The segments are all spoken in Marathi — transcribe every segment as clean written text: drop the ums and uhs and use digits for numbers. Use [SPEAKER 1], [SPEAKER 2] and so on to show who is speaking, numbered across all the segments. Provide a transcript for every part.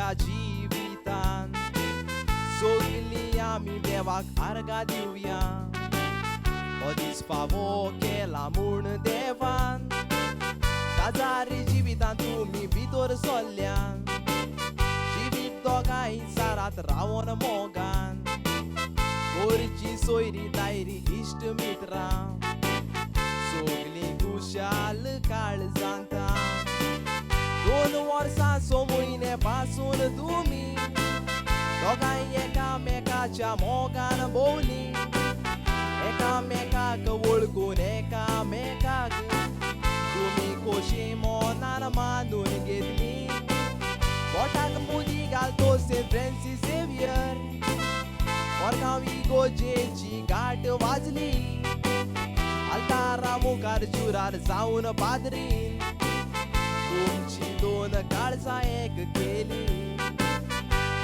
[SPEAKER 1] आपल्या जिवितान सगळी आमी देवाक आर्गां दिवया हो दीस फावो केला म्हूण देवान काजारी जिवितान तुमी भितर सरल्यान जिवीत दोगांय सारात रावोन मोगान घरची सोयरी दायरी इश्ट मित्रां सगळीं खुशाल काळजांत 2 वर्सां 6 म्हयने पासून तुमी दोगांय एकामेकाच्या मोगान भोंवली एकामेकाक वळखून एकामेकाक तुमी खोशी मोनान मानून घेतली पोटाक मुदी घालतो सेंट फ्रांसीस झेवियर मोरगांव इगोर्जेची घाट वाजली आल्तारा मुखार जुरार जावन पाद्रीन तुमची 2 काळजां एक केली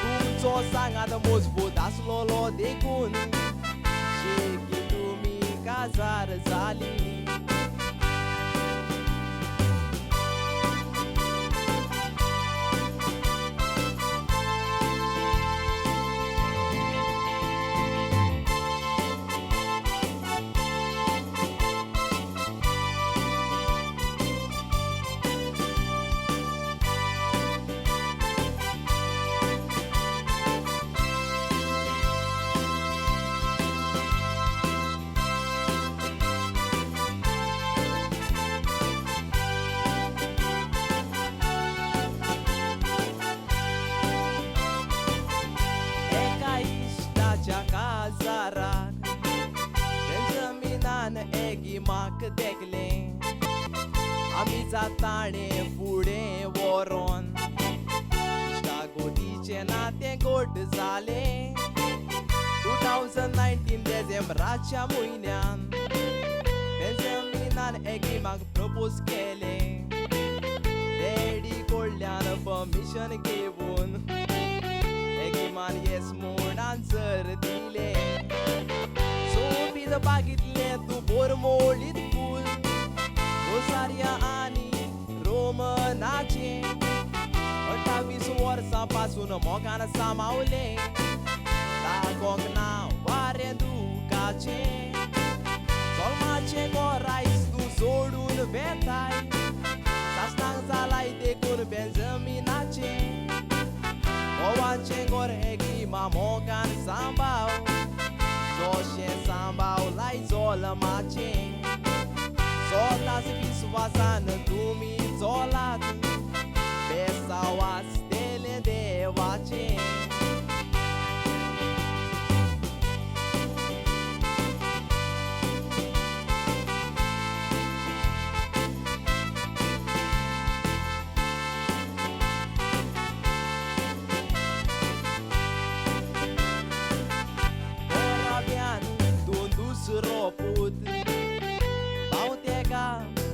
[SPEAKER 1] तुमचो सांगात मजबूत आसलोलो देखून शेकी तुमी काजार जाली काजाराक जमिनान एगिमाक तेगले आमी जाताणे फुडें व्हरोन गोटीचे नातें गोड जाले 2019 डिसेंबराच्या म्हयन्यान जमिनान एगिमाक प्रपोज केले डॅडी कडल्यान परमिशन घेवन एगिमान येस म्हूण आन्सर दिले सोबीत बागितलें तूं बोरमोळीत फूल रोसारिया आनी रोमनाचे 28 वर्सां पासून मोगान सांबावले लागोंक ना वारें दुखाचे जल्माचें घर आयज तूं सोडून वेताय सासणांक जालाय देखून बेंजमिनाचे Owaचे घर एगिमा मोगान सांबाव जोशें सांबावलाय जल्माचें सोताच विस्वासान तुमी चोलात बेसावास तेलें देवाचें दुसरो पूत भाव तेका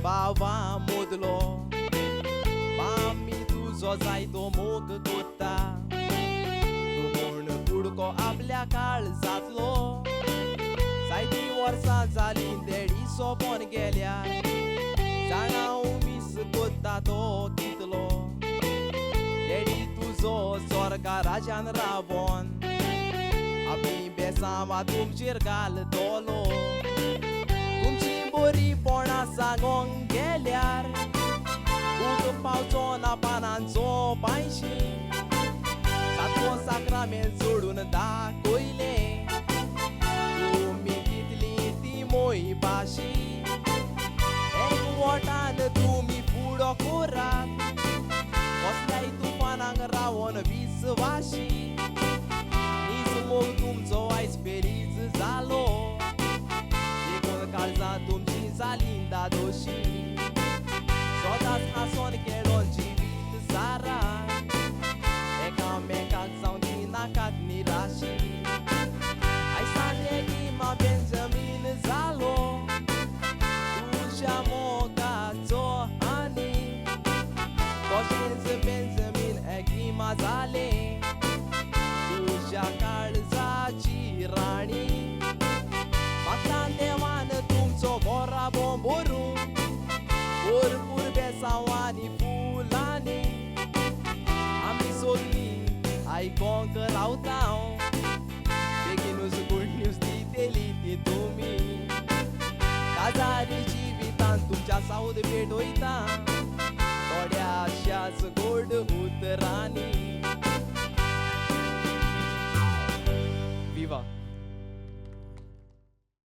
[SPEAKER 1] बावा मोदलो मामी तुजो जायतो मोग कोत्ता तूं म्हूण कुडको आपल्या काळजांतलो जायतीं वर्सां जालीं डॅडी सोंपोन गेल्यार जाणा मिस कोत्ता तो कितलो डॅडी तुजो स्वर्गा राजान रावोन आमी बेसांवा तुमचेर घालतलो तुमची बरीपणां सांगोंक गेल्यार दूख पावचो ना पानांचो पांयशी 7वो साक्रामेंत जोडून दाखयले तुमी कितली ती मोही भाशी एकवटान तुमी फुडो कोरात कसल्याय तुफानांक रावोन विस्वाशी मोग तुमचो आयज फेरीच जालो देखून काळजां तुमची जालीं दादोशी स्वताच हांसोन खेळोन जिवीत सारा एकामेकाक जावन दिनाकात निराशी आयज सांगले गिमा बेंजमीन जालो तुज्या मोगाचो आनी तशेंच बेंजमीन एगिमा जाले तुज्या काळजाची राणी म्हाका देवान तुमचो बराबो भरून साऊद पेट होईता थोड्याशाच गोड होत राणी